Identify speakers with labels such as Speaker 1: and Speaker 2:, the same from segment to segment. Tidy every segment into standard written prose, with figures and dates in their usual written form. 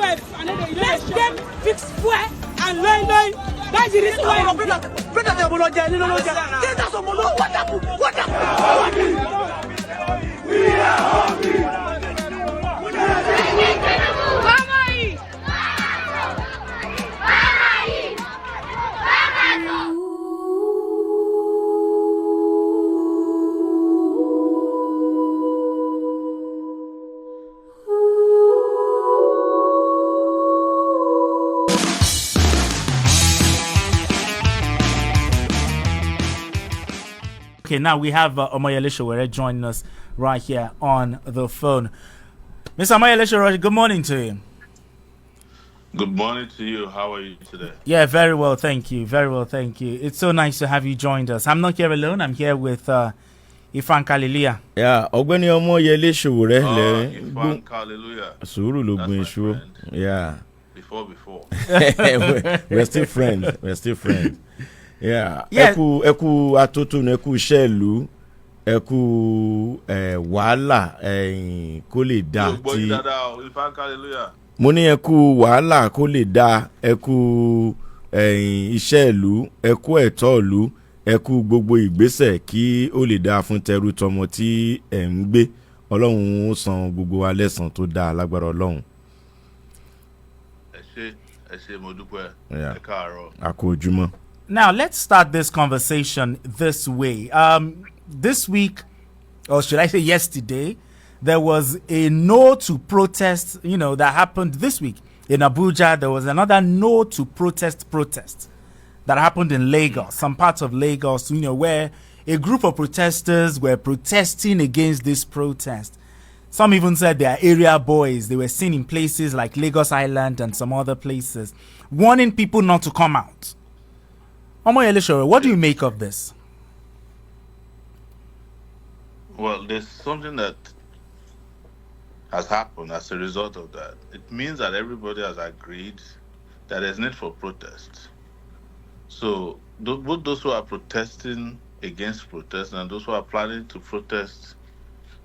Speaker 1: Let them fix fuel and line. That's the reason why I'm brother. What happened? We are hungry.
Speaker 2: Okay, now we have Omoyele Sowore joining us right here on the phone. Mr. Omoyele Sowore, good morning to you.
Speaker 3: Good morning to you. How are you today?
Speaker 2: Yeah, very well, thank you. Very well, thank you. It's so nice to have you joined us. I'm not here alone. I'm here with Ifan Kalilia.
Speaker 4: Yeah, Ogbeni Omoyele Sowore.
Speaker 3: Ifan Kalilia.
Speaker 4: Suru Logun Ishu. Yeah.
Speaker 3: Before.
Speaker 4: We're still friends. Yeah. Eku atutu neku iṣẹ́ eku wàhálà kó lè dá tí mo ní eku wàhálà kó lè dá eku iṣẹ́ ìlú eku ẹ̀tọ́ ìlú eku gbogbo ìgbésẹ̀ kí ó lè dá fún tẹrú tọmọ tí ń gbé Ọlọ́run ó san gbogbo wa lẹ́san tó dá lágbára Ọlọ́run.
Speaker 3: Ẹ ṣé mo dúpẹ́. Ẹ káàárọ̀.
Speaker 4: A kú ojúmọ́.
Speaker 2: Now, let's start this conversation this way. This week, or should I say yesterday, there was a no to protest, that happened this week. In Abuja, there was another no to protest that happened in Lagos, some parts of Lagos, where a group of protesters were protesting against this protest. Some even said they are area boys. They were seen in places like Lagos Island and some other places, warning people not to come out. Omoyele Sowore, what do you make of this?
Speaker 3: Well, there's something that has happened as a result of that. It means that everybody has agreed that there's need for protest. So both those who are protesting against protest and those who are planning to protest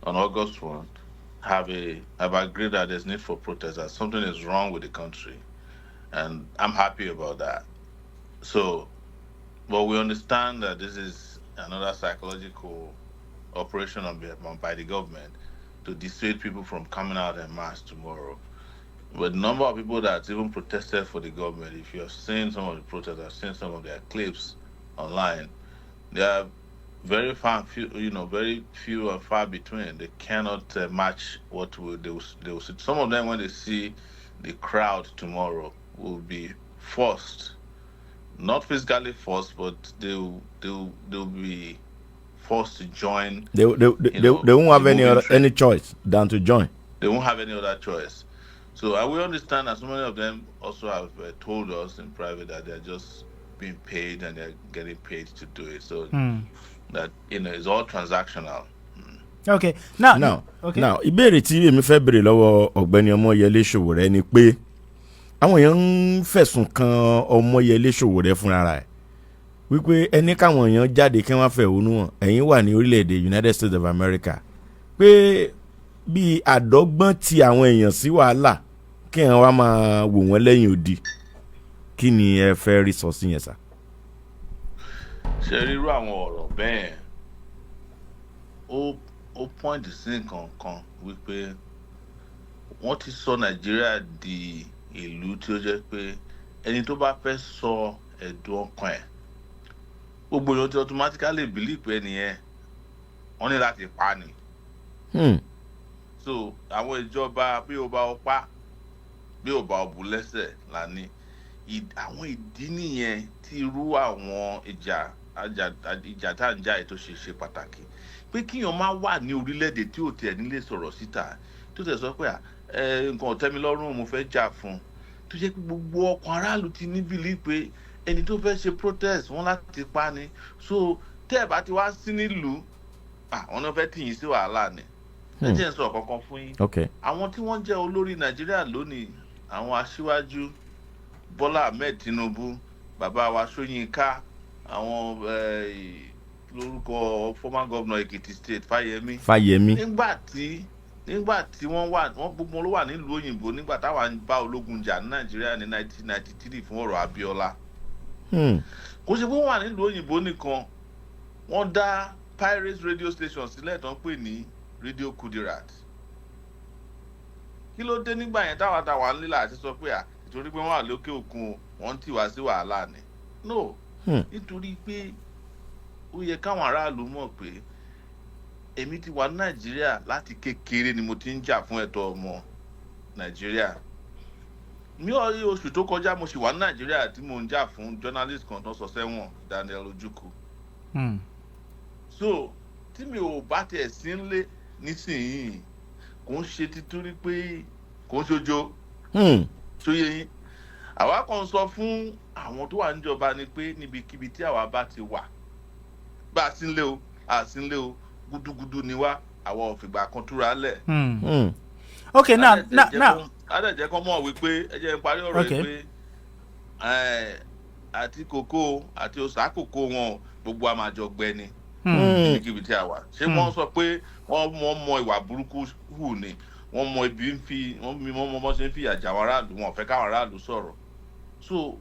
Speaker 3: on August 1 have agreed that there's need for protest, that something is wrong with the country. And I'm happy about that. So, but we understand that this is another psychological operation by the government to dissuade people from coming out en masse tomorrow. But the number of people that even protested for the government, if you're seeing some of the protests, I've seen some of their clips online, they are very few and far between. They cannot match what they will see. Some of them, when they see the crowd tomorrow, will be forced. Not physically forced, but they'll be forced to join. They
Speaker 4: won't have any choice than to join.
Speaker 3: They won't have any other choice. So we understand that so many of them also have told us in private that they're just being paid and they're getting paid to do it. So that it's all transactional.
Speaker 2: Okay. Now,
Speaker 4: ìbéèrè tí èmi fẹ́ béèrè lọ́wọ́ Ọ̀gbẹ́ni Omoyele Sowore ni pé àwọn èèyàn ń fẹ̀sùn kan Omoyele Sowore fúnra rẹ̀ wípé ẹni káwọn èèyàn jáde kí wọ́n fẹ̀hónú hàn ẹ̀yin wà ní orílẹ̀-èdè United States of America pé bí àdọ́gbọ́n ti àwọn èèyàn sí wàhálà kí wọ́n wá máa wò wọ́n lẹ́yìn odi kí ni ẹ fẹ́ rí sọ sí yẹn sá.
Speaker 3: ṣe rírú àwọn ọ̀rọ̀ bẹ́ẹ̀ ó point sí nǹkan kan wípé wọ́n ti sọ Nàìjíríà di ìlú tí ó jẹ́ pé ẹni tó bá fẹ́ sọ ẹ̀dùn ọkàn ẹ̀ gbogbo èèyàn ti automatically believe pé ẹnìyẹn wọ́n ní láti pa ni. So àwọn ìjọba bí ó bá ọ pa bí ó bá ọ bù lẹ́sẹ̀ lání àwọn ìdí nìyẹn tí irú àwọn ìjà tá à ń jà ètò ṣe pàtàkì pé kíyàn máa wà ní orílẹ̀-èdè tí ò tiẹ̀ nílé sọ̀rọ̀ síta tó tẹ̀ sọ pé nǹkan ò tẹ́ mi lọ́rùn mo fẹ́ jà fún tó jẹ́ pé gbogbo ọkàn aráàlú ti ní bìlí pé ẹni tó fẹ́ ṣe protest wọn láti pa ni so tẹ́ ẹ̀ bá ti wá sí nílùú àwọn náà fẹ́ tìyìn sí wàhálà ni ẹ jẹ́ n sọ kankan fún yín àwọn tí wọ́n jẹ́ olórí Nàìjíríà lónìí àwọn aṣíwájú Bọ́lá Ahmed Tinubu bàbá wa Ṣóyínká àwọn lórúkọ former governor Ekiti State Fáyẹmí nígbà tí nígbà tí wọ́n gbogbo wọn ló wà nílùú òyìnbó nígbà táwa ń bá ológun jà ní nàìjíríà ní 1993 fún ọ̀rọ̀ Abíọ́lá. Kò ṣe pé wọ́n wà nílùú òyìnbó nìkan, wọ́n dá pirate radio station sílẹ̀ tó ń pè ní Radio Kudirat. Kí ló dé nígbà yẹn táwa ń lílà àti sọ pé nítorí pé wọ́n wà lókè òkun wọ́n tì wá sí wàhálà ni? No, nítorí pé ó yẹ káwọn aráàlú mọ̀ pé èmi ti wà ní nàìjíríà láti kékeré ni mo ti ń jà fún ẹ̀tọ́ ọmọ nàìjíríà. Ní oṣù tó kọjá mo sì wà ní nàìjíríà tí mo ń jà fún journalist kan tó sọ sẹ́wọ̀n Daniel Ojukwu. So tí mi ò bá tiẹ̀ sí nílé nísìnyìí kò ń ṣe títorí pé kò ń ṣojo tó yẹ yín. Àwa kan sọ fún àwọn tó wà níjọba ni pé níbikíbi tí àwa bá ti wà, bá a sí nílé o a sí nílé o, gudugudu ni wá, àwọn òfìgbà kan túra lẹ̀.
Speaker 2: Okay, now.
Speaker 3: Adẹ̀jẹ̀ kan mọ̀ wípé ẹ jẹ́ n parí ọ̀rọ̀ yìí pé àti kòkó àti òsà kòkó wọn gbogbo àmàjọgbẹ ni níbikíbi tí a wà. Ṣé wọ́n sọ pé wọ́n mọ ìwà burúkú hù ni, wọ́n mọ ibi ń fi wọ́n mọ bọ́ ṣe ń fi àjà àwọn aráàlú, wọn ò fẹ́ káwọn aráàlú sọ̀rọ̀. So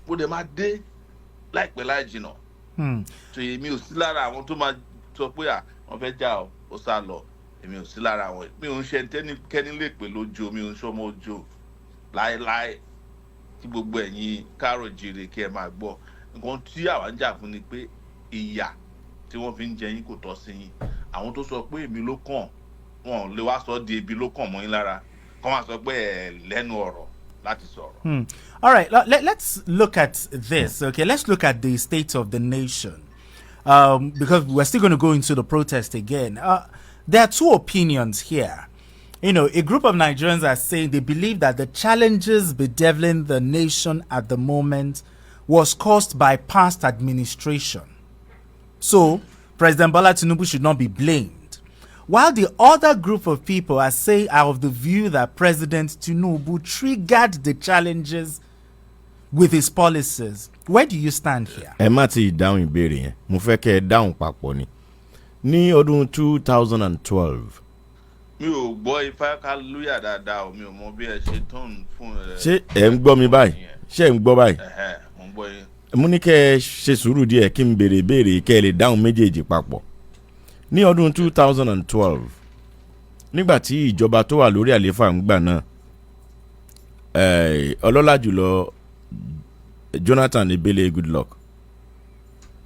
Speaker 3: bó dẹ̀ máa dé láìpẹ́ láì jìnà. So èmi ò sí lára àwọn tó máa sọ pé wọ́n fẹ́ jà ó sá lọ. Èmi ò sí lára wọn. Mi ò ń ṣe kẹ́ni lè pè lójo, mi ò ń ṣọmọ ojo láéláé. Tí gbogbo ẹ̀yin káàrọ̀ jèrè kí ẹ máa gbọ́. Nǹkan tí àwa ń jà fún ni pé ìyà tí wọ́n fi ń jẹ yín kò tọ́ sí yín. Àwọn tó sọ pé èmi ló kàn, wọn ò lè wá sọ di ebi ló kàn mọ́ yín lára. Kọ́ máa sọ pé lẹ́nu ọ̀rọ̀ láti sọ̀rọ̀.
Speaker 2: All right, let's look at this. Okay, let's look at the state of the nation. Because we're still going to go into the protest again. There are two opinions here. You know, a group of Nigerians are saying they believe that the challenges bedeviling the nation at the moment was caused by past administration. So, President Bola Tinubu should not be blamed. While the other group of people are saying are of the view that President Tinubu triggered the challenges with his policies. Where do you stand here?
Speaker 4: Ẹ má ti dáhùn ìbéèrè yẹn. Mo fẹ́ kẹ́ ẹ dáhùn papọ̀ ni. Ní ọdún 2012.
Speaker 3: Mi ò gbọ́ ifá hallelujah dáadáa o, mi ò mọ bí ẹ ṣe tán fún ẹ.
Speaker 4: Ṣé ẹ ń gbọ́ mi báyìí? Ṣé ẹ ń gbọ́ báyìí?
Speaker 3: Mo ń gbọ́ yín.
Speaker 4: Mo ní kẹ́ ẹ ṣe sùúrù díẹ̀ kí n béèrè ìbéèrè kẹ́ ẹ lè dáhùn méjèèjì papọ̀. Ní ọdún 2012, nígbà tí ìjọba tó wà lórí àlééfà ń gbà náà, ọlọ́lá jùlọ Jonathan Ebele Goodluck,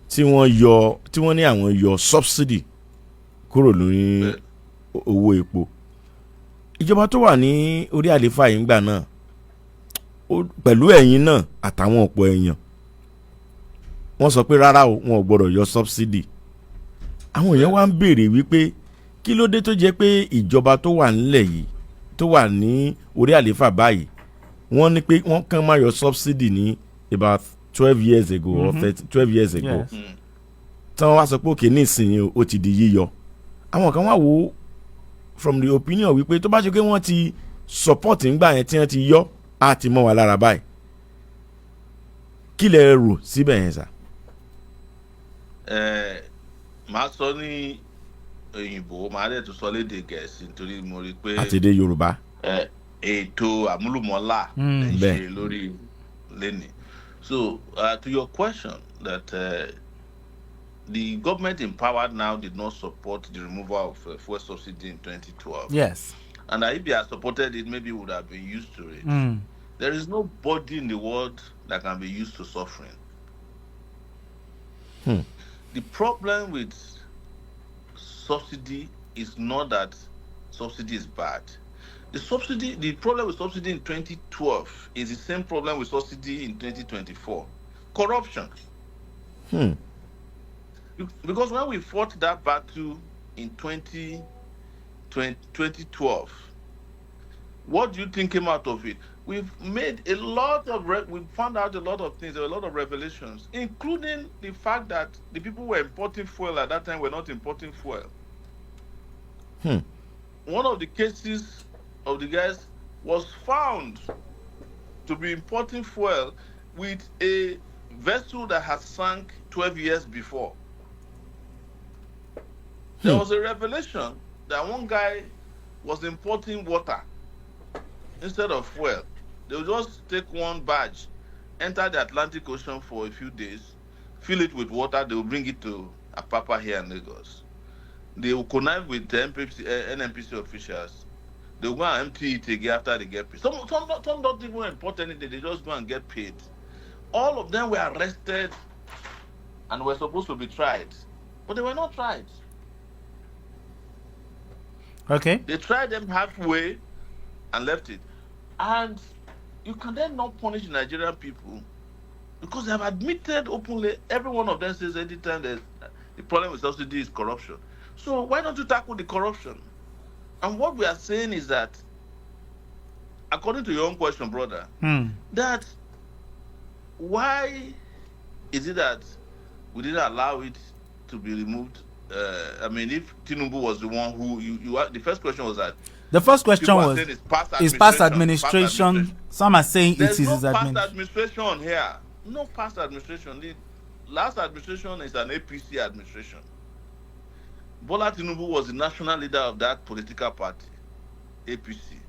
Speaker 4: tí wọ́n ní àwọn yọ subsidy kúrò lórí owó epo. Ìjọba tó wà ní orí àlééfà yìí ń gbà náà, pẹ̀lú ẹ̀yin náà àtàwọn ọ̀pọ̀ èèyàn, wọ́n sọ pé rárá o, wọn ò gbọ́dọ̀ yọ subsidy. Àwọn èèyàn wá ń béèrè wípé kí ló dé tó jẹ́ pé ìjọba tó wà nílẹ̀ yìí tó wà ní orí àlééfà báyìí wọ́n ní pé wọ́n kàn máa yọ subsidy ní about 12 years ago or 12 years ago. Tí wọ́n wá sọ pé òkè nísìnyí ó ti di yíyọ. Àwọn kan wá wò from the opinion wípé tó bá ṣe pé wọ́n ti support ńgbà yẹn tí wọ́n ti yọ á ti mọ́ wa lára báyìí. Kí lẹ rò síbẹ̀ yẹn sà?
Speaker 3: Màá sọ ní òyìnbó, màá dẹ̀ tún sọ lédè Gẹ̀ẹ́sì nítorí mo rí pé
Speaker 4: àti èdè Yorùbá.
Speaker 3: Ètò àmúlùmọ́lá lè ṣe lórí lẹ́nìí. So to your question that the government in power now did not support the removal of fuel subsidy in 2012.
Speaker 2: Yes.
Speaker 3: And if they had supported it, maybe would have been used to it. There is nobody in the world that can be used to suffering. The problem with subsidy is not that subsidy is bad. The problem with subsidy in 2012 is the same problem with subsidy in 2024. Corruption. Because when we fought that battle in 2012, what do you think came out of it? We've made a lot of, we found out a lot of things, there were a lot of revelations, including the fact that the people who were importing fuel at that time were not importing fuel. One of the cases of the guys was found to be importing fuel with a vessel that had sunk 12 years before. There was a revelation that one guy was importing water instead of fuel. They would just take one barge, enter the Atlantic Ocean for a few days, fill it with water, they will bring it to Apapa here in Lagos. They will connive with the NNPC officials. They will go and empty it again after they get paid. Some don't even import anything, they just go and get paid. All of them were arrested and were supposed to be tried, but they were not tried.
Speaker 2: Okay.
Speaker 3: They tried them halfway and left it. And you can then not punish the Nigerian people because they have admitted openly, every one of them says anytime the problem with subsidy is corruption. So why don't you tackle the corruption? And what we are saying is that, according to your own question, brother, that why is it that we didn't allow it to be removed? I mean, if Tinubu was the one who the first question was that.
Speaker 2: The first question was, is past administration. Some are saying it is his
Speaker 3: administration. There's no past administration here. No past administration. The last administration is an APC administration. Bola Tinubu was the national leader of that political party, APC.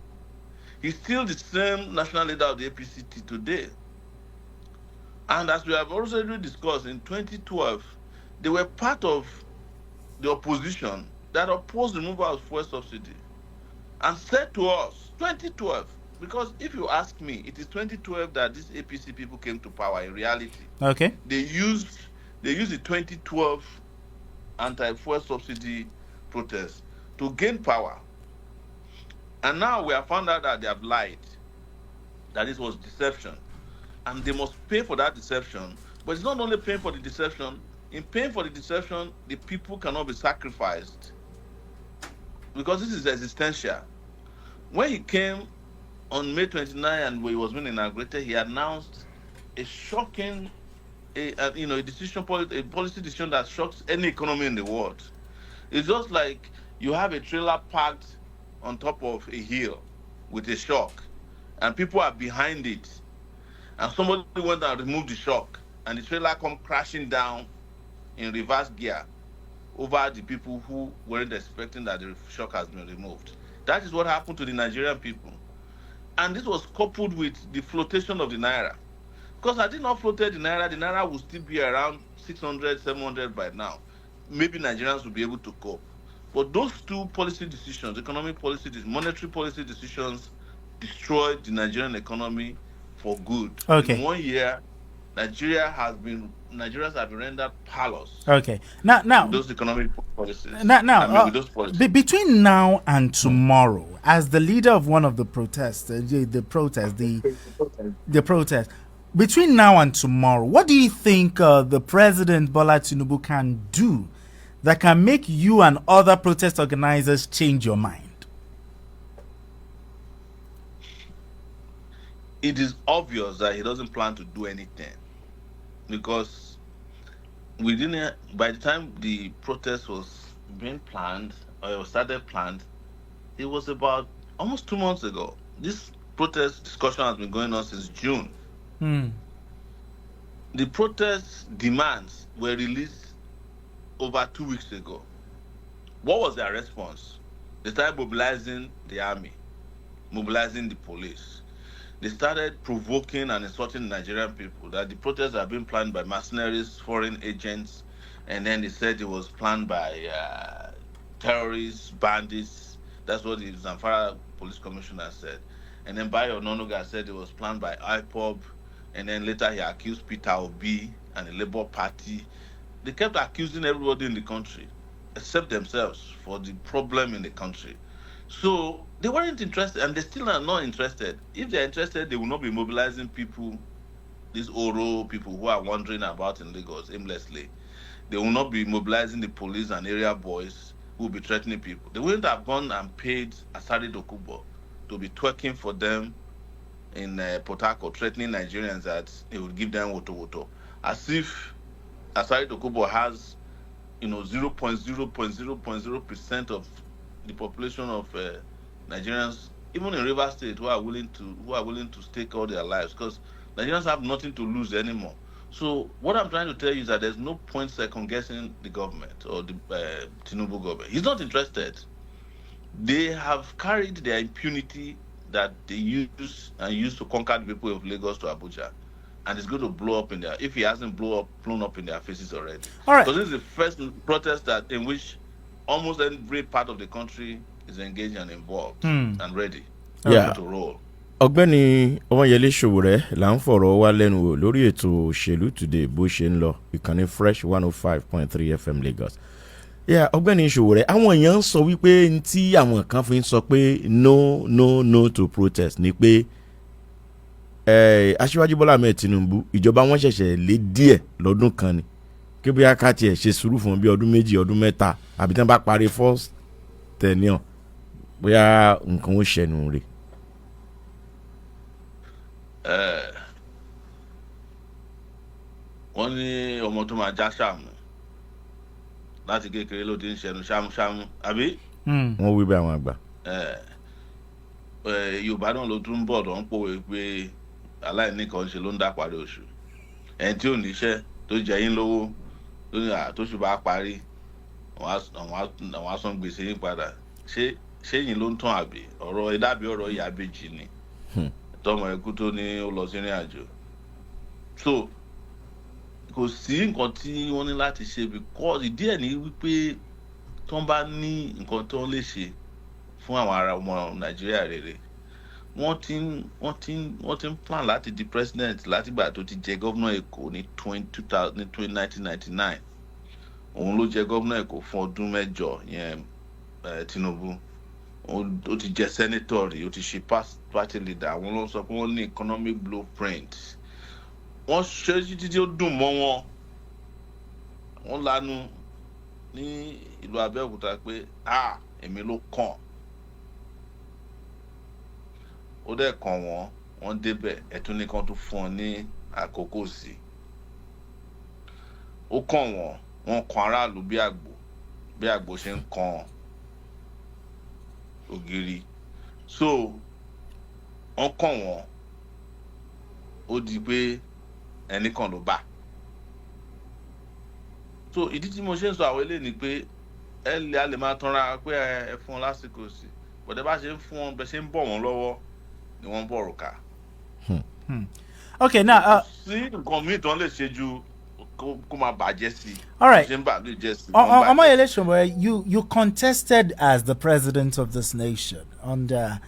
Speaker 3: He's still the same national leader of the APC today. And as we have already discussed, in 2012, they were part of the opposition that opposed the removal of fuel subsidy and said to us, 2012, because if you ask me, it is 2012 that these APC people came to power in reality.
Speaker 2: Okay.
Speaker 3: They used the 2012 anti-fuel subsidy protest to gain power. And now we have found out that they have lied, that this was deception. And they must pay for that deception. But it's not only paying for the deception. In paying for the deception, the people cannot be sacrificed because this is existential. When he came on May 29 and when he was being inaugurated, he announced a shocking, a policy decision that shocks any economy in the world. It's just like you have a trailer parked on top of a hill with a shock, and people are behind it, and somebody went and removed the shock, and the trailer come crashing down in reverse gear over the people who weren't expecting that the shock has been removed. That is what happened to the Nigerian people. And this was coupled with the flotation of the Naira. Because had it not floated the Naira would still be around 600, 700 by now. Maybe Nigerians will be able to cope. But those two policy decisions, economic policy, monetary policy decisions, destroyed the Nigerian economy for good.
Speaker 2: Okay.
Speaker 3: In 1 year, Nigerians have been rendered powerless.
Speaker 2: Okay. Now
Speaker 3: those economic policies.
Speaker 2: Those policies. Between now and tomorrow, as the leader of one of the protests, the protest, between now and tomorrow, what do you think the President Bola Tinubu can do that can make you and other protest organizers change your mind?
Speaker 3: It is obvious that he doesn't plan to do anything, because by the time the protest was being planned, or it was started planned, it was about almost 2 months ago. This protest discussion has been going on since June. The protest demands were released over 2 weeks ago. What was their response? They started mobilizing the army, mobilizing the police. They started provoking and insulting Nigerian people, that the protests are being planned by mercenaries, foreign agents, and then they said it was planned by terrorists, bandits. That's what the Zamfara police commissioner said. And then Bayo Ononuga said it was planned by IPOB, and then later he accused Peter Obi and the Labour Party. They kept accusing everybody in the country, except themselves, for the problem in the country. So they weren't interested, and they still are not interested. If they're interested, they will not be mobilizing people, these Oro people who are wandering about in Lagos aimlessly. They will not be mobilizing the police and area boys who will be threatening people. They wouldn't have gone and paid Asari Dokubo to be twerking for them in Port Harcourt, threatening Nigerians that he would give them woto. As if Asari Dokubo has, 0.0% of the population of Nigerians, even in Rivers State, who are willing to stake all their lives, because Nigerians have nothing to lose anymore. So what I'm trying to tell you is that there's no point second guessing the government or the Tinubu government. He's not interested. they have carried their impunity that they used to conquer the people of Lagos to Abuja, and it's going to blow up in their, if it hasn't blown up in their faces already.
Speaker 2: All right.
Speaker 3: Because this is the first protest that in which almost every part of the country is engaged and involved and ready to roll.
Speaker 4: Ọ̀gbẹ́ni Omoyele Sowore là ń fọ̀rọ̀ wá lẹ́nu wò lórí ètò òṣèlú today bó ṣe ń lọ ìkànnì fresh 105.3 FM Lagos. Ọ̀gbẹ́ni Sowore, àwọn èèyàn ń sọ wípé tí àwọn kan fi ń sọ pé no to protest ni pé Aṣíwájú Bọ́lá Ahmed Tinubu ìjọba wọn ṣẹ̀ṣẹ̀ lé díẹ̀ lọ́dún kan ni kí bóyá ká tiẹ̀ ṣe sùúrù fún bí ọdún méjì ọdún mẹ́ta àbí tí wọ́n bá parí first tenure bóyá nǹkan ó ṣẹnu rè.
Speaker 3: Wọ́n ní ọmọ tó máa já ṣàmù láti kékeré ló ti ń ṣẹnu ṣámúṣámú àbí.
Speaker 4: Wọ́n wí bẹ́ẹ̀ àwọn àgbà.
Speaker 3: Yorùbá náà ló tún ń bọ̀ tó ń pòwe pé aláìní kan ṣe ló ń dá parí oṣù. Ẹni tí ò níṣẹ́ tó jẹ yín lówó tó ní àtóṣù bá parí àwọn asán gbèsè yín padà ṣé yín ló ń tán àbí ọ̀rọ̀ ìdábí ọ̀rọ̀ ìyá bèjì ni tọmọ ẹkú tó ní ó lọ sí ìrìn àjò. So kò sí nǹkan tí wọ́n ní láti ṣe because ìdí ẹ̀ ní wípé tó ń bá ní nǹkan tó ń lè ṣe fún àwọn ará ọmọ Nàìjíríà rere wọ́n ti ń plan láti di president látìgbà tó ti jẹ gómìnà Èkó ní 1999 òun ló jẹ gómìnà Èkó fún ọdún 8 yẹn Tinubu ó ti jẹ senator rí ó ti ṣe party leader àwọn ló sọ pé wọ́n ní economic blueprint wọ́n ṣe títí tí ó dùn mọ́ wọ́n lanu ní ìlú Abẹ́òkúta pé èmi ló kàn ó dẹ̀ kàn wọ́n débẹ̀ ẹ̀tún nìkan tó fún ọ ní àkókò sí ó kàn wọ́n kan aráàlú bí àgbò ṣe ń kan ògiri so wọ́n kàn wọ́n ó di pé ẹnìkan ló bá so ìdí tí mo ṣe ń sọ àwọn eléyìí ni pé a lè máa tanra pé ẹ fún wọn lásìkò sí bọ̀dẹ̀ bá ṣe ń fún wọn bẹ ṣe ń bọ̀ wọ́n lọ́wọ́ ni wọ́n bọ̀rù ká.
Speaker 2: Okay, now
Speaker 3: sí nǹkan míì tán lè ṣe ju kó máa bàjẹ́ sí.
Speaker 2: All right.
Speaker 3: ṣe ń bà lè jẹ́ sí.
Speaker 2: Omoyele Sowore, you contested as the president of this nation under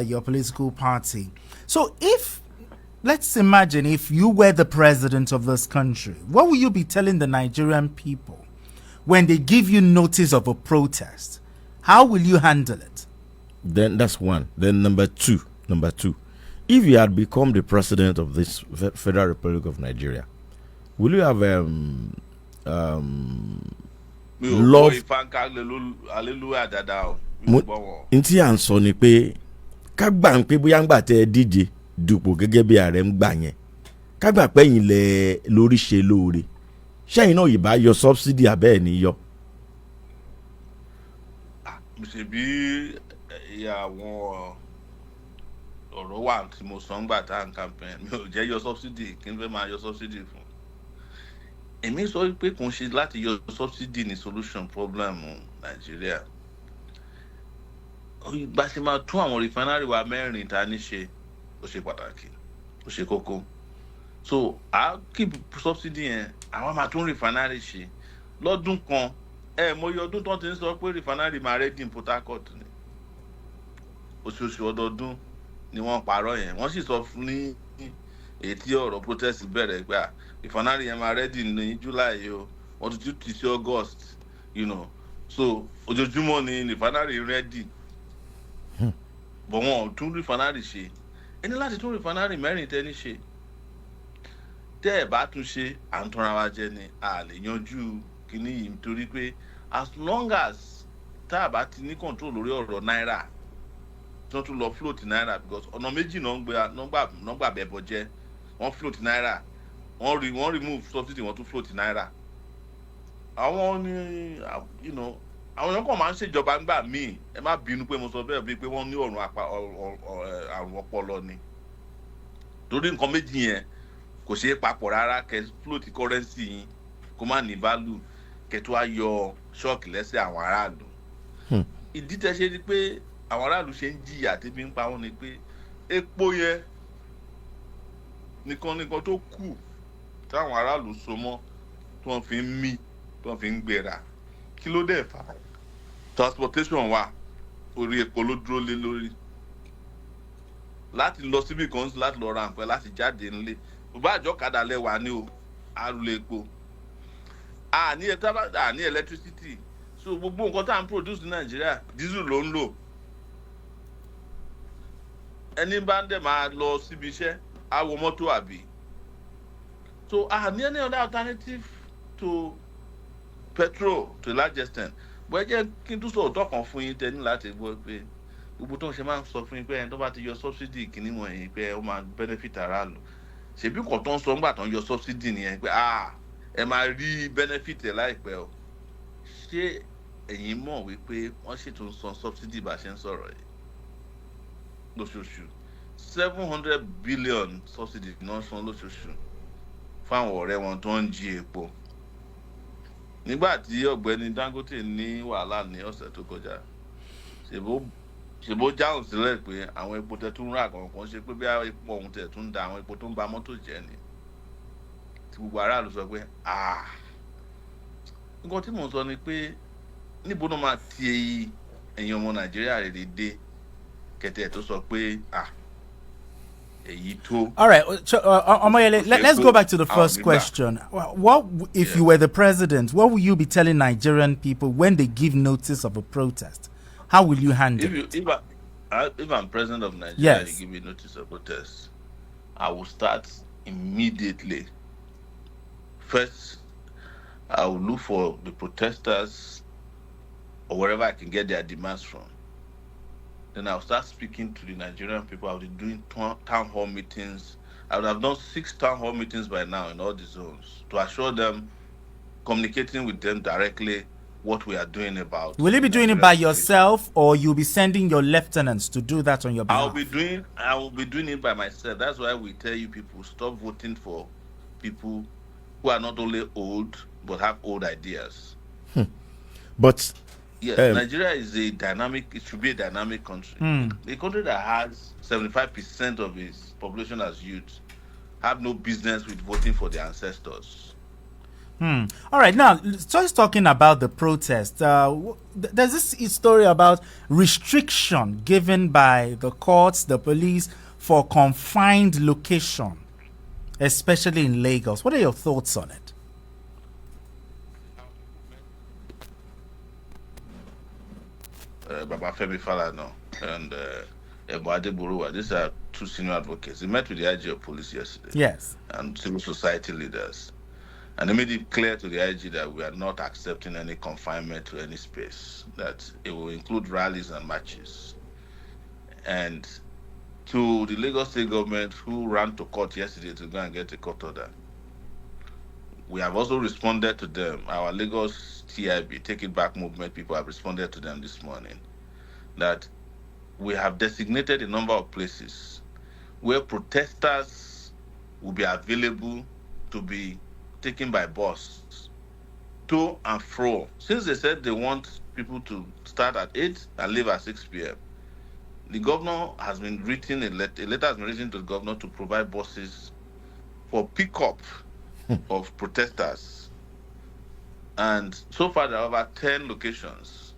Speaker 2: your political party. So let's imagine if you were the president of this country, what will you be telling the Nigerian people when they give you notice of a protest? How will you handle it?
Speaker 4: Then that's one. Then number two, if you had become the president of this Federal Republic of Nigeria, will you have love? Ntí à ń sọ ni pé ká gbà ń pé bóyá ń gbà tẹ́ ẹ díje dupò gẹ́gẹ́ bí ààrẹ ń gbà yẹn ká gbà pé yín lẹ lórí ṣe lóore ṣẹ́yìn náà yìí bá yọ subsidy abẹ́ ẹ̀ ní yọ.
Speaker 3: ṣebí àwọn ọ̀rọ̀ wà tí mo sọ ń gbà tá à ń campaign mi ò jẹ́ yọ subsidy kí n fẹ́ máa yọ subsidy fún. Èmi sọ pé kò ń ṣe láti yọ subsidy ní solution problem Nàìjíríà. Bá ṣe máa tún àwọn refinery wa mẹ́rin ta ní ṣe ó ṣe pàtàkì ó ṣe kókó. So a keep subsidy yẹn àwọn máa tún refinery ṣe lọ́dún kan mo yọ ọdún tó ti ń sọ pé refinery máa ready in Port Harcourt ni oṣooṣù ọdọọdún ni wọ́n parọ́ yẹn wọ́n sì sọ fún ní èyí tí ọ̀rọ̀ protest bẹ̀rẹ̀ pé refinery yẹn máa ready ní July o wọ́n ti tún sí August so ojoojúmọ́ ni refinery ready but wọn ò tún refinery ṣe ẹni láti tún refinery mẹ́rin tẹ́ni ṣe tẹ́ ẹ̀ bá tún ṣe à ń tanra wa jẹ ni a lè yanjú kíní yìí nítorí pé as long as tá a bá ti ní control lórí ọ̀rọ̀ náírà tí wọ́n tún lọ float náírà because ọ̀nà méjì náà gbà bẹ̀bọ̀ jẹ́ wọ́n float náírà wọ́n remove subsidy wọ́n tún float náírà àwọn ni àwọn èèyàn kan máa ń ṣèjọba ńgbà míì ẹ má bínú pé mo sọ bẹ́ẹ̀ bíi pé wọ́n ní àrùn ọpọlọ ni torí nǹkan méjì yẹn kò ṣeé papọ̀ rárá kẹ float currency yín kó má ní value kẹ tó wá yọ ṣọ́ọ̀kì lẹ́sẹ̀ àwọn aráàlú ìdí tẹ́ ṣe ni pé àwọn aráàlú ṣe ń jìyà tẹ́bí ń pa wọ́n ni pé epo yẹn nìkan tó kù táwọn aráàlú so mọ́ tí wọ́n fi ń mí tí wọ́n fi ń gbéra kí ló dé fà á transportation wa orí epo ló dúró lé lórí láti lọ síbi kan láti lọ ra nǹkan láti jáde nílé bùbá àjọkadà lẹ́wà ní o àrùlé epo àní electricity so gbogbo nǹkan tá à ń produce ní Nàìjíríà diesel ló ń lò ẹni bá ń dẹ̀ máa lọ síbi iṣẹ́ á wọ mọ́tò àbí so àní any other alternative to petrol to a large extent bó ẹ jẹ́ kí n tún sọ òótọ́ kan fún yín tẹ́ ní láti gbọ́ pé gbogbo tó ń ṣe máa ń sọ fún yín pé ẹni tó bá ti yọ subsidy kìíní wọ̀nyí pé ó máa benefit aráàlú ṣèbí kò tó ń sọ nígbà tó ń yọ subsidy nìyẹn pé ẹ máa rí benefit ẹ láìpẹ́ o ṣé ẹ̀yin mọ̀ wípé wọ́n ṣètò ń san subsidy bá a ṣe ń sọ̀rọ̀ yìí lóṣooṣù 700 billion subsidy náà san lóṣooṣù fáwọn ọ̀rẹ́ wọn tó ń jí epo nígbà tí ọ̀gbẹ́ni Dangote ní wàhálà ní ọ̀sẹ̀ tó kọjá ṣèbó jáhùn sílẹ̀ pé àwọn epo tẹ tún rà kankan ṣe pé bí epo ọ̀hún tẹ tún da àwọn epo tó ń ba mọ́tò jẹ́ ni tí gbogbo aráàlú sọ pé nǹkan tí mò ń sọ ni pé níbo náà máa ti ẹ̀yin ọmọ Nàìjíríà rèé dé kẹtẹ tó sọ pé èyí tó.
Speaker 2: All right, Omoyele, let's go back to the first question. What if you were the president? What will you be telling Nigerian people when they give notice of a protest? How will you handle it?
Speaker 3: If I'm president of Nigeria,
Speaker 2: yes,
Speaker 3: you give me notice of protest, I will start immediately. First, I will look for the protesters or wherever I can get their demands from. Then I'll start speaking to the Nigerian people. I'll be doing town hall meetings. I would have done 6 town hall meetings by now in all the zones to assure them, communicating with them directly what we are doing about.
Speaker 2: Will you be doing it by yourself, or you'll be sending your lieutenants to do that on your behalf?
Speaker 3: I will be doing it by myself. That's why we tell you people, stop voting for people who are not only old but have old ideas.
Speaker 4: But
Speaker 3: yes, Nigeria is a dynamic. It should be a dynamic country. A country that has 75% of its population as youth have no business with voting for their ancestors.
Speaker 2: All right, now just talking about the protest. There's this story about restriction given by the courts, the police, for confined location, especially in Lagos. What are your thoughts on it?
Speaker 3: Baba Femi Falana and Ebo Adeburuwa, these are 2 senior advocates. They met with the IG of police yesterday.
Speaker 2: Yes.
Speaker 3: And civil society leaders. And they made it clear to the IG that we are not accepting any confinement to any space, that it will include rallies and marches. And to the Lagos State government, who ran to court yesterday to go and get a court order, we have also responded to them. Our Lagos TIB, Take It Back movement people, have responded to them this morning that we have designated a number of places where protesters will be available to be taken by bus to and fro. Since they said they want people to start at 8 and leave at 6 p.m., the governor has been written a letter has been written to the governor to provide buses for pickup of protesters. And so far there are over 10 locations: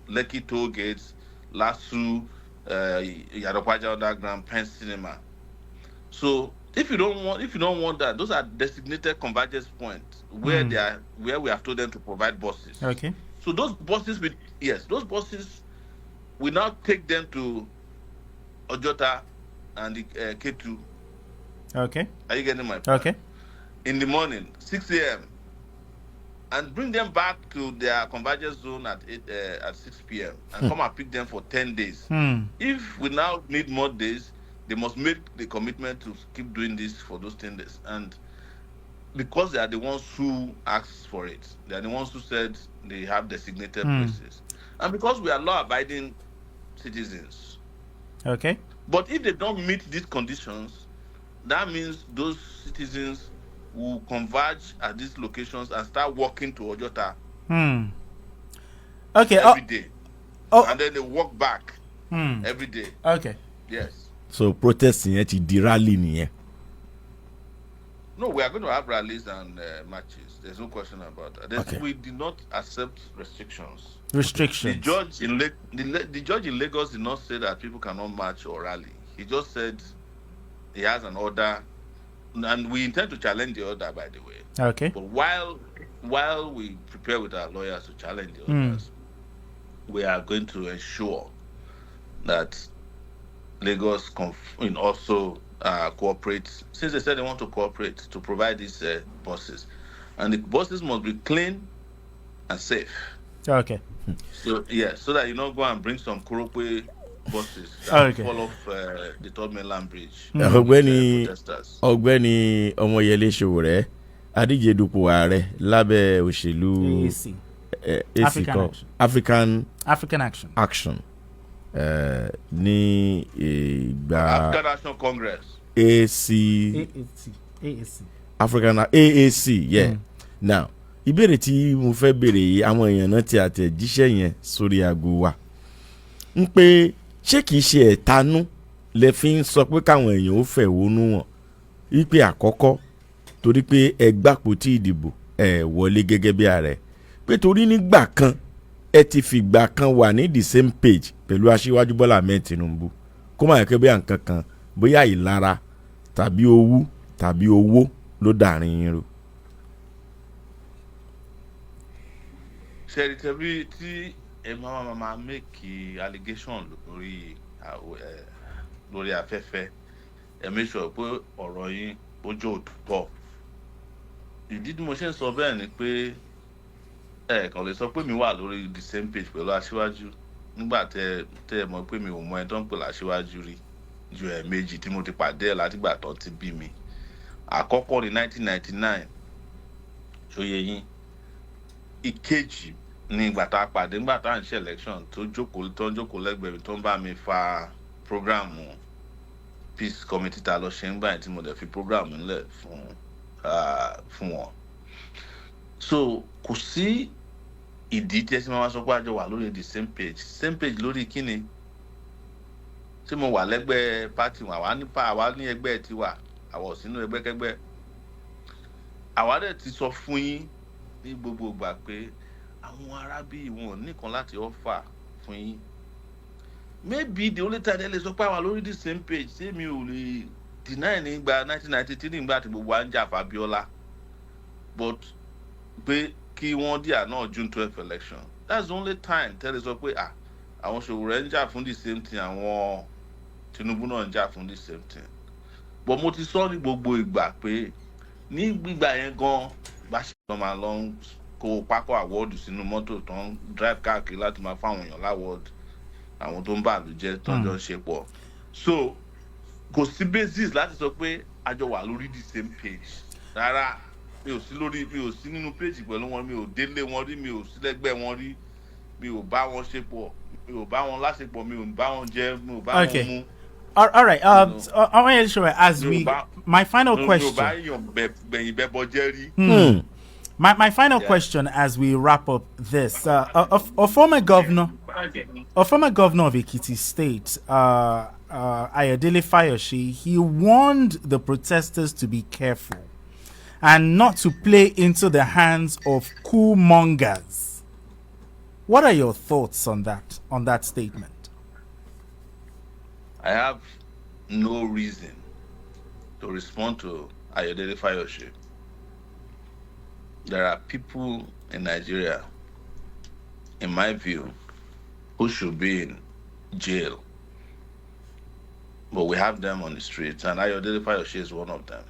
Speaker 3: Lekki Toll Gates, Lasu, Yadokwaja Underground, Penn Cinema. So if you don't want that, those are designated convergence points where we have told them to provide buses.
Speaker 2: Okay.
Speaker 3: So those buses we now take them to Ojota and the K2.
Speaker 2: Okay.
Speaker 3: Are you getting my point?
Speaker 2: Okay.
Speaker 3: In the morning, 6 a.m. and bring them back to their convergence zone at 6 p.m. and come and pick them for 10 days. If we now need more days, they must make the commitment to keep doing this for those 10 days. And because they are the ones who asked for it, they are the ones who said they have designated places. And because we are law-abiding citizens.
Speaker 2: Okay.
Speaker 3: But if they don't meet these conditions, that means those citizens will converge at these locations and start walking to Ojota
Speaker 2: Okay.
Speaker 3: every day. and then they walk back every day.
Speaker 2: Okay.
Speaker 3: Yes.
Speaker 4: So protest yẹn ti di rally nìyẹn.
Speaker 3: No, we are going to have rallies and matches. There's no question about that.
Speaker 4: Okay.
Speaker 3: We did not accept restrictions.
Speaker 2: Restrictions.
Speaker 3: The judge in the judge in Lagos did not say that people cannot march or rally. He just said he has an order, and we intend to challenge the order, by the way.
Speaker 2: Okay.
Speaker 3: But while we prepare with our lawyers to challenge the orders, we are going to ensure that Lagos also cooperate, since they said they want to cooperate to provide these buses, and the buses must be clean and safe.
Speaker 2: Okay.
Speaker 3: So so that you don't go and bring some Kurope buses
Speaker 2: Okay.
Speaker 3: that fall off the Third Mainland Bridge.
Speaker 4: Ọ̀gbẹ́ni Omoyele Sowore, adíje dupò ààrẹ lábẹ́ òṣèlú
Speaker 2: African
Speaker 4: Action. Ní ìgbà
Speaker 3: African National Congress.
Speaker 4: AAC, yeah. Now, ìbéèrè tí mo fẹ́ béèrè yìí, àwọn èèyàn náà ti àtẹ̀jíṣẹ́ yẹn sórí aago wa ń pé ṣé kìí ṣe ẹ̀tanú lẹ fi ń sọ pé káwọn èèyàn ó fẹ̀hónú hàn wípé àkọ́kọ́ torí pé ẹ gbàpótí ìdìbò ẹ wọlé gẹ́gẹ́ bí ààrẹ, pé torí nígbà kan ẹ ti fìgbà kan wà ní the same page pẹ̀lú aṣíwájú Bọ́lá Ahmed Tinubu, kó máa kẹ́ bóyá nǹkan kan bóyá ìlara tàbí owú tàbí owó ló dàrin yín rú.
Speaker 3: Ṣé tẹ̀bí tí ẹ máa make allegation lórí afẹ́fẹ́, ẹ make sure pé ọ̀rọ̀ yín ó jẹ́ òtítọ́. Ìdí tí mo ṣe ń sọ bẹ́ẹ̀ ni pé kàn lè sọ pé mi wà lórí the same page pẹ̀lú aṣíwájú nígbà tẹ́ ẹ mọ̀ pé mi ò mọ ẹni tó ń pè láṣíwájú rí ju ẹ̀ẹ̀mejì tí mo ti pàdé ẹ̀ látìgbà tó ti bí mi. Àkọ́kọ́ ní 1999 ṣóyè yín, ìkejì ní ìgbà tá a pàdé nígbà tá à ń ṣe election tó ń jókòó lẹ́gbẹ̀ẹ́ mi tó ń bá mi fa programu peace committee tá a lọ ṣe ń gbà yẹn tí mo dẹ̀ fi programu ńlẹ̀ fún wọn. So kò sí ìdí tí ẹ sì máa sọ pé àjọ wà lórí the same page lórí kíni? Tí mo wà lẹ́gbẹ́ party wọn, àwa ní ẹgbẹ́ tiwa, àwa ò sínú ẹgbẹ́kẹ́gbẹ́. Àwa dẹ̀ ti sọ fún yín ní gbogbo ìgbà pé àwọn arábí wọn nìkan láti offer fún yín. Maybe the only time they lè sọ pé àwa lórí the same page ṣé mi ò lè deny nígbà 1993 nígbà tí gbogbo wa ń jà f'Abiola, but pé kí wọ́n dí àná June 12 election, that's the only time tẹ́lẹ̀ sọ pé àwọn Sowore ń jà fún the same thing, àwọn Tinubu náà ń jà fún the same thing. But mo ti sọ ní gbogbo ìgbà pé ní gbígbà yẹn gan bá ṣe lọ máa lọ kó pákó àwọ́ọ̀dù sínú mọ́tò tó ń drive káàkiri láti máa fáwọn èèyàn láwọ́ọ̀dù, àwọn tó ń bà ló jẹ́ tó ń jọ ṣe pọ̀. So kò sí basis láti sọ pé àjọ wà lórí the same page rárá. Mi ò sí nínú page pẹ̀lú wọn, mi ò délé wọn rí, mi ò sí lẹ́gbẹ́ wọn rí, mi ò bá wọn ṣe pọ̀, mi ò bá wọn láṣepọ̀, mi ò bá wọn jẹ, mi ò bá wọn mú.
Speaker 2: All right. Omoyele Sowore, as my final question. My final question as we wrap up this. A former governor of Ekiti State, Ayodele Fayose, he warned the protesters to be careful and not to play into the hands of coup mongers. What are your thoughts on that statement?
Speaker 3: I have no reason to respond to Ayodele Fayose. There are people in Nigeria, in my view, who should be in jail. But we have them on the streets, and Ayodele Fayose is one of them.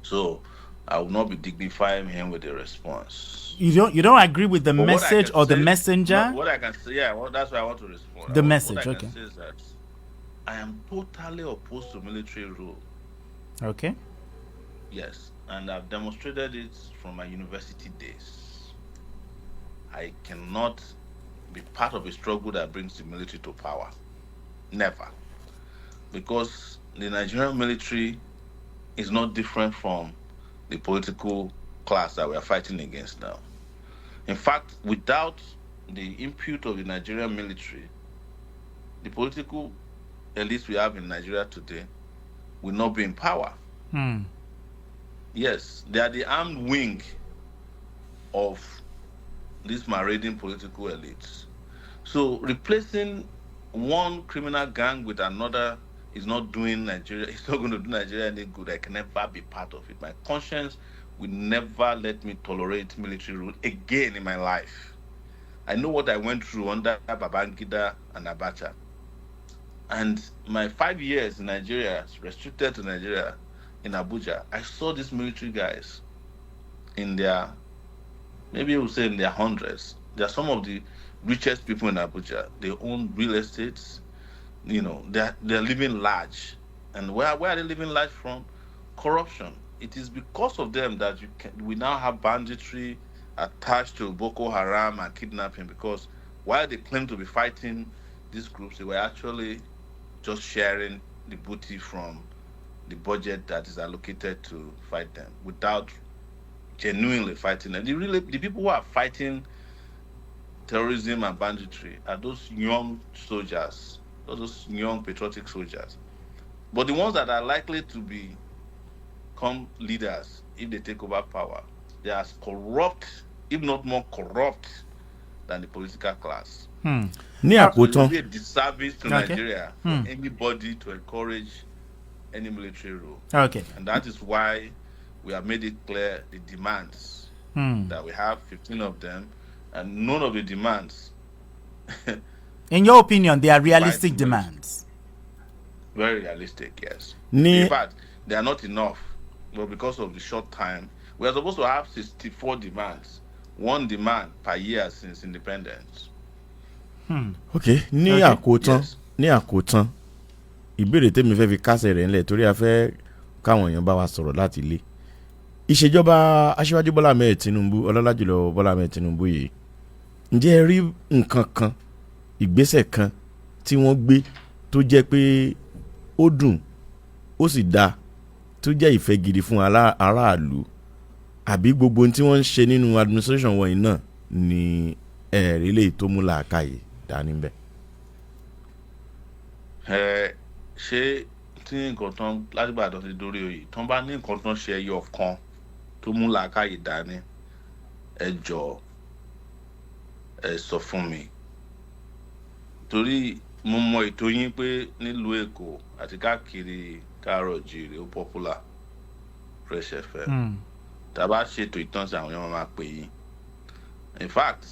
Speaker 3: So I will not be dignifying him with a response.
Speaker 2: You don't agree with the message or the messenger?
Speaker 3: What I can say, that's why I want to respond.
Speaker 2: The message,
Speaker 3: what I
Speaker 2: okay.
Speaker 3: can say is that I am totally opposed to military rule.
Speaker 2: Okay.
Speaker 3: Yes, and I've demonstrated it from my university days. I cannot be part of a struggle that brings the military to power. Never. Because the Nigerian military is not different from the political class that we are fighting against now. In fact, without the input of the Nigerian military, the political elites we have in Nigeria today will not be in power. Yes, they are the armed wing of these marauding political elites. So replacing one criminal gang with another is not doing Nigeria. It's not going to do Nigeria any good. I can never be part of it. My conscience will never let me tolerate military rule again in my life. I know what I went through under Babangida and Abacha. And my 5 years in Nigeria, restricted to Nigeria, in Abuja, I saw these military guys in their, maybe we'll say in their hundreds. They are some of the richest people in Abuja. They own real estates. You know, they're living large. And where are they living large from? Corruption. It is because of them that we now have banditry attached to Boko Haram and kidnapping, because while they claim to be fighting these groups, they were actually just sharing the booty from the budget that is allocated to fight them without genuinely fighting them. The people who are fighting terrorism and banditry are those young soldiers, those young patriotic soldiers. But the ones that are likely to become leaders if they take over power, they are as corrupt, if not more corrupt, than the political class.
Speaker 4: Ní
Speaker 3: So it will
Speaker 4: àkótán
Speaker 3: be a disservice to Nigeria for anybody to encourage any military rule.
Speaker 2: Okay.
Speaker 3: And that is why we have made it clear the demands that we have 15 of them, and none of the demands.
Speaker 2: In your opinion, they are realistic demands?
Speaker 3: Very realistic, yes.
Speaker 4: Ní
Speaker 3: In fact, they are not enough. But because of the short time, we are supposed to have 64 demands, one demand per year since independence.
Speaker 4: okay, ní àkótán ní àkótán ìbéèrè tèmi fẹ́ fi kásẹ̀ rẹ̀ ńlẹ̀ torí a fẹ́ káwọn èèyàn bá wa sọ̀rọ̀ láti ilé. Ìṣèjọba Aṣíwájú Bọ́lá Ahmed Tinubu, ọlọ́lá jùlọ Bọ́lá Ahmed Tinubu yìí, ǹjẹ́ ẹ rí nǹkan kan, ìgbésẹ̀ kan tí wọ́n gbé tó jẹ́ pé ó dùn ó sì dáa tó jẹ́ ìfẹ́ gidi fún aráàlú, àbí gbogbo ohun tí wọ́n ń ṣe nínú administration wọ̀nyí náà ni ẹ̀rí lè tó mú làákàyè dání bẹ́ẹ̀?
Speaker 3: Ṣé tí nǹkan tán látìgbà tó ti dórí oyè tán bá ní nǹkan tán ṣe ẹyọ kan tó mú làákàyè dání, ẹ jọ̀ọ́ ẹ sọ fún mi, torí mo mọ ètò yín pé nílùú Èkó àti káàkiri káàárọ̀ oòjíire ó popular Fresh FM. Tá a bá ṣètò ìtànṣe àwọn èèyàn máa pè yín. In fact,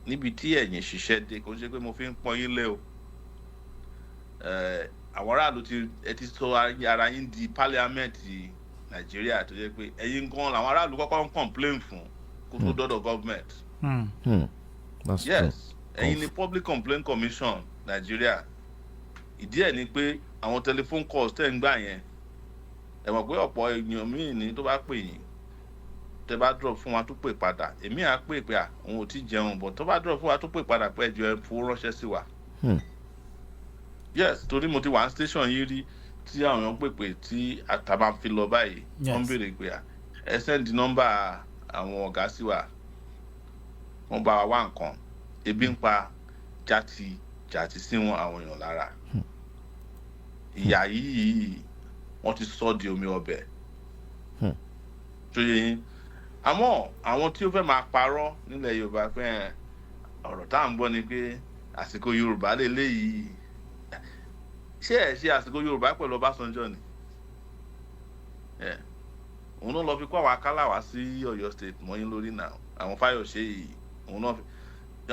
Speaker 3: níbi tí ẹ̀yin ṣiṣẹ́ dé, kò ṣe pé mo fi ń pọ́n yín lé o. Àwọn aráàlú ti sọ ara yín di pálíámẹ́ǹtì Nàìjíríà tó jẹ́ pé ẹ̀yin gan làwọn aráàlú kọ́kọ́ ń complain fún kó tó dọ́dọ̀ government. Yes, ẹ̀yin ni Public Complaint Commission Nàìjíríà. Ìdí ẹ̀ ni pé àwọn telephone calls tẹ́ ń gbà yẹn, ẹ mọ̀ pé ọ̀pọ̀ èèyàn míì ní tó bá pè yín, tẹ́ bá drop fún wa tó pè padà, èmi á pè pé òun ò tí jẹun, but tó bá drop fún wa tó pè padà pé ẹjọ́ ẹ fowó ránṣẹ́ sí wa. Yes, torí mo ti wà ní station yìí rí tí àwọn èèyàn pèpè tí àtàbà fi lọ báyìí, wọ́n béèrè pé ẹ send nọ́mbà àwọn ọ̀gá sí wa, wọ́n bá wa wá nǹkan, ebi ń pa jàti sí wọn àwọn èèyàn lára. Ìyà yìí wọ́n ti sọ di omi ọbẹ̀. tó yẹ yín, àmọ́ àwọn tí ó fẹ́ máa parọ́ nílẹ̀ Yorùbá pé ọ̀rọ̀ tá à ń gbọ́ ni pé àsìkò Yorùbá lélẹ́yìí, ṣé ẹ̀ ṣe àsìkò Yorùbá pẹ̀lú Ọbásanjọ́ ni? Òun náà lọ fi kó àwọn akálà wá sí Ọ̀yọ́ state mọ́yìn lórí náà, àwọn Fáyọ̀ṣe yìí, òun náà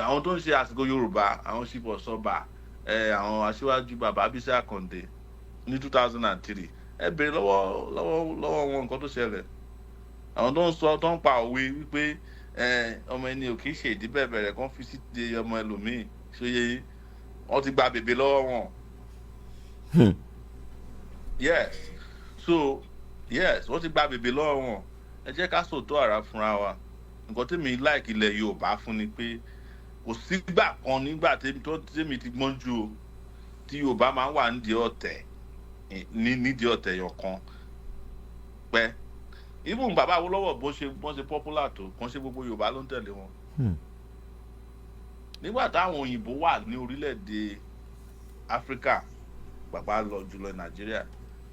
Speaker 3: àwọn tó ń ṣe àsìkò Yorùbá, àwọn ṣípò sọ́ba, àwọn aṣíwájú bàbá Bísí Àkàndé ní 2003, ẹ bèrè lọ́wọ́ wọn nǹkan tó ṣẹlẹ̀. Àwọn tó ń sọ tó ń pa òwe wípé ọmọ ẹni ò kì í ṣe ìdí bẹ̀rẹ̀ kan fi sí de ọmọ ẹlòmíì, ṣe yẹ wọ́n ti gba bèbè lọ́wọ́ wọn. Yes, so yes, wọ́n ti gba bèbè lọ́wọ́ wọn. Ẹ jẹ́ ká sòótọ́ ara fúnra wa. Nǹkan tèmi like ilẹ̀ Yorùbá fún ni pé kò sígbà kan nígbà tèmi ti gbọ́n ju o tí Yorùbá máa ń wà nídìí ọ̀tẹ̀ nídìí ọ̀tẹ̀ yọ̀ kan pẹ́. Even bàbá Awólọ́wọ̀ bó ṣe popular tó kàn ṣe gbogbo Yorùbá ló ń tẹ̀lé wọn. nígbà táwọn òyìnbó wà ní orílẹ̀-èdè áfíríkà pàápàá lọ jùlọ nàìjíríà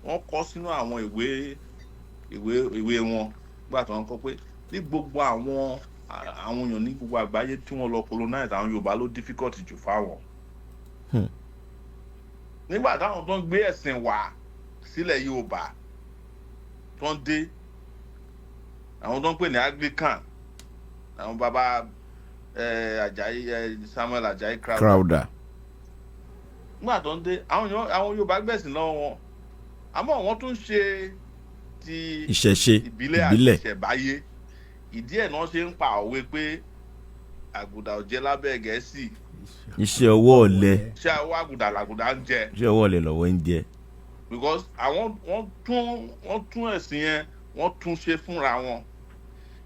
Speaker 3: wọ́n kọ sínú àwọn ìwé wọn nígbà tí wọ́n kọ pé ní gbogbo àwọn èèyàn ní gbogbo àgbáyé tí wọ́n lọ colonize àwọn yorùbá ló difficult jù fáwọn. nígbà táwọn tó ń gbé ẹ̀sìn wá sílẹ̀ yorùbá tó ń dé àwọn tó ń pè ní anglican àwọn bàbá Samuel Ajayi Crowther nígbà tó ń dé àwọn yorùbá gbẹ̀sìn lọ́wọ́ wọn àmọ́ wọ́n tún ṣe ti
Speaker 4: ìṣẹ̀ṣe
Speaker 3: ìbílẹ̀ àti ìṣẹ̀báyé ìdí ẹ̀ náà ṣe ń pa òwe pé àgùdà ò jẹ́ lábẹ́ gẹ̀ẹ́sì
Speaker 4: iṣẹ́ ọwọ́ ọ̀lẹ
Speaker 3: iṣẹ́ ọwọ́ àgùdà làgùdà ń jẹ
Speaker 4: iṣẹ́ ọwọ́ ọ̀lẹ lọ́wọ́ ń jẹ.
Speaker 3: because àwọn wọ́n tún ẹ̀sìn yẹn wọ́n tún ṣe fúnra wọn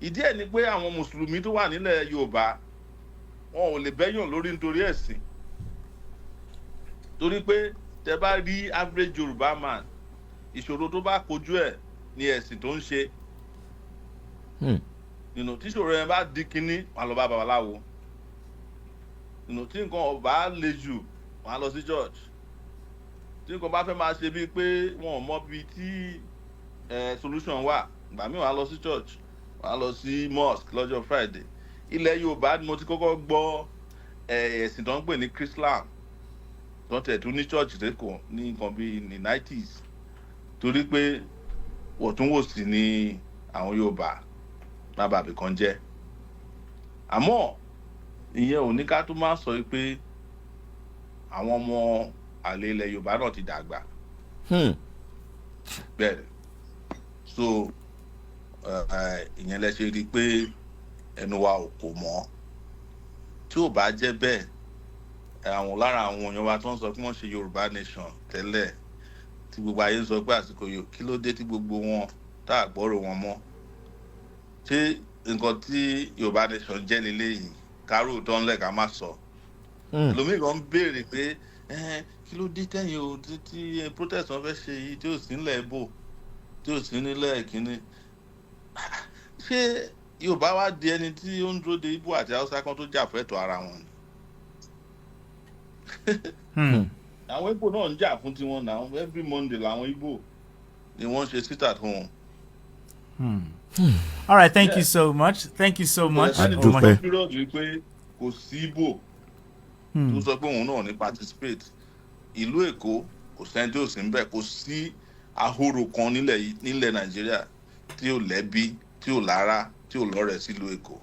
Speaker 3: ìdí ẹ̀ ni pé àwọn mùsùlùmí tó wà nílẹ̀ yorùbá wọn ò lè bẹ́yàn lórí nítorí ẹ̀sìn torí pé tẹ bá rí average yorùbá man ìṣòro tó bá kojú ẹ̀ ni ẹ̀sìn tó ń ṣe tí ìṣòro yẹn bá di kínní wọn lọ bá babaláwo tí nǹkan ọba le jù wọn lọ sí church tí nǹkan bá fẹ́ máa ṣe bíi pé wọn ò mọ bíi tí solution wà ìgbà míì wọn lọ sí church wọn lọ sí mosque lọ́jọ́ friday ilẹ̀ yorùbá ni mo ti kọ́kọ́ gbọ́ ẹ̀sìn tó ń pè ní Chrislam tó ń tẹ̀ tún ní church lẹ́kọ̀ọ́ ní nǹkan bíi ní 90s torí pé wọ̀túnwòsì ni àwọn yorùbá bàbá àbíkan jẹ́ àmọ́ ìyẹn ò ní ká tó máa sọ pé àwọn ọmọ àlè ilẹ̀ yorùbá náà ti dàgbà bẹ́ẹ̀ so ìyẹn lẹ ṣe rí i pé ẹnu wa ò kò mọ́ tí ò bá jẹ́ bẹ́ẹ̀ àwọn lára àwọn èèyàn wa tó ń sọ pé wọ́n ṣe yorùbá nation tẹ́lẹ̀ tí gbogbo ayé ń sọ pé àsìkò yòó kí ló dé tí gbogbo wọn tá a gbọ́rọ̀ wọn mọ́ ṣé nǹkan tí yorùbá nation jẹ́ lélẹ́yìí kárò tó ń lẹ̀ ká má sọ lómi kan ń béèrè pé kí ló dé tẹ́yìn o tí protest wọn fẹ́ ṣe yìí tí ò sí nílẹ̀ ibo tí ò sí nílẹ̀ kínní ṣé yorùbá wá di ẹni tí ó ń dúró de ibo àti haúsá kan tó jà fẹ́tọ̀ ara wọn ni àwọn ibo náà ń jà fún tiwọn náà every monday làwọn ibo ni wọ́n ṣe sit at home.
Speaker 2: All right, thank you so much. Thank you so much.
Speaker 3: Adúpẹ́. Pé kò sí ibo tó sọ pé òun náà ní participate ìlú èkó kò sẹ́ni tí ò sí ń bẹ̀ kò sí ahoro kan nílẹ̀ nàìjíríà tí ò lẹ́bí tí ò lára tí ò lọ́rẹ̀ sílùú èkó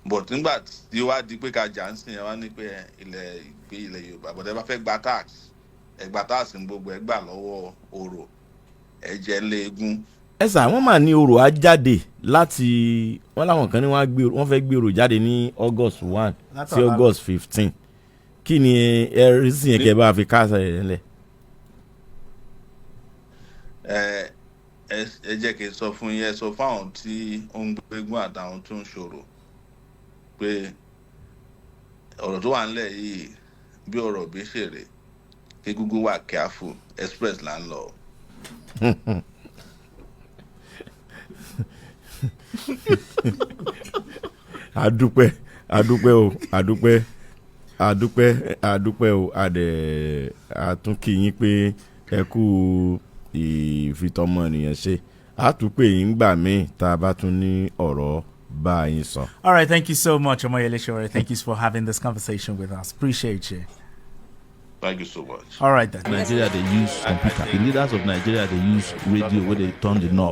Speaker 3: but nígbà tí ó wá di pé ká jà ń sìn yẹn wá ní pé ilẹ̀ yorùbá but ẹ bá fẹ́ gba tax ní gbogbo ẹ gbà lọ́wọ́ oro ẹ̀jẹ̀ léegun.
Speaker 4: ẹ sà wọ́n mà ní orò á jáde láti wọ́n láwọn kan ní wọ́n fẹ́ gbé orò jáde ní August 1 sí August 15 kí ni ẹ rí sí yẹn kẹ́ bá fi káàsà rẹ̀ lẹ̀.
Speaker 3: ẹ jẹ́ kí n sọ fún yín ẹ sọ fáwọn tí ó ń gbégún àtàwọn tó ń ṣòro pé ọ̀rọ̀ tó wà nílẹ̀ yìí bí ọ̀rọ̀ bí ṣèrè kí Google wà careful express là ń lọ.
Speaker 4: adúpẹ́ o àtúnkì yín pé ẹ kú ìfitọ́mọ ènìyàn ṣe àtúpè yín gbà míì tá a bá tún ní ọ̀rọ̀ bá yín sọ.
Speaker 2: All right, thank you so much, Omoyele Sowore. Thank you for having this conversation with us. Appreciate you.
Speaker 3: Thank you so much.
Speaker 2: All right, then.
Speaker 5: Nigeria, they use computer. The leaders of Nigeria, they use radio where they turn the knob.